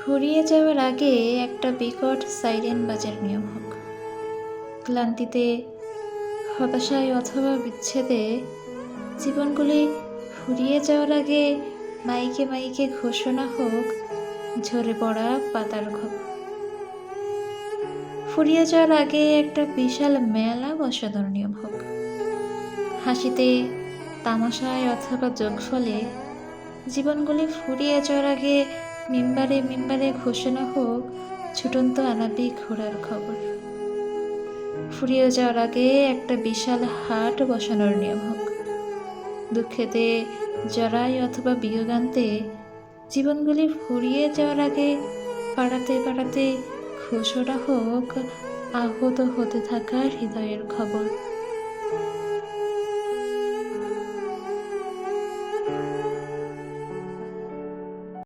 ফুরিয়ে যাওয়ার আগে একটা বিকট সাইরেন বাজার নিয়ম হোক। ক্লান্তিতে, হতাশায় অথবা বিচ্ছেদে জীবনগুলি ফুরিয়ে যাওয়ার আগে মাইকে মাইকে ঘোষণা হোক ঝরে পড়া পাতার খবর। ফুরিয়ে যাওয়ার আগে একটা বিশাল মেলা বসানোর নিয়ম হোক। হাসিতে, তামাশায় অথবা যোগফলে জীবনগুলি ফুরিয়ে যাওয়ার আগে মিম্বারে মিম্বারে ঘোষণা হোক ছুটন্ত আনাবি ঘোড়ার খবর। ফুরিয়ে যাওয়ার আগে একটা বিশাল হাট বসানোর নিয়ম হোক। দুঃখেতে, জরাই অথবা বিয়োগান্তে জীবনগুলি ফুরিয়ে যাওয়ার আগে পাড়াতে পাড়াতে ঘোষণা হোক আহত হতে থাকা হৃদয়ের খবর।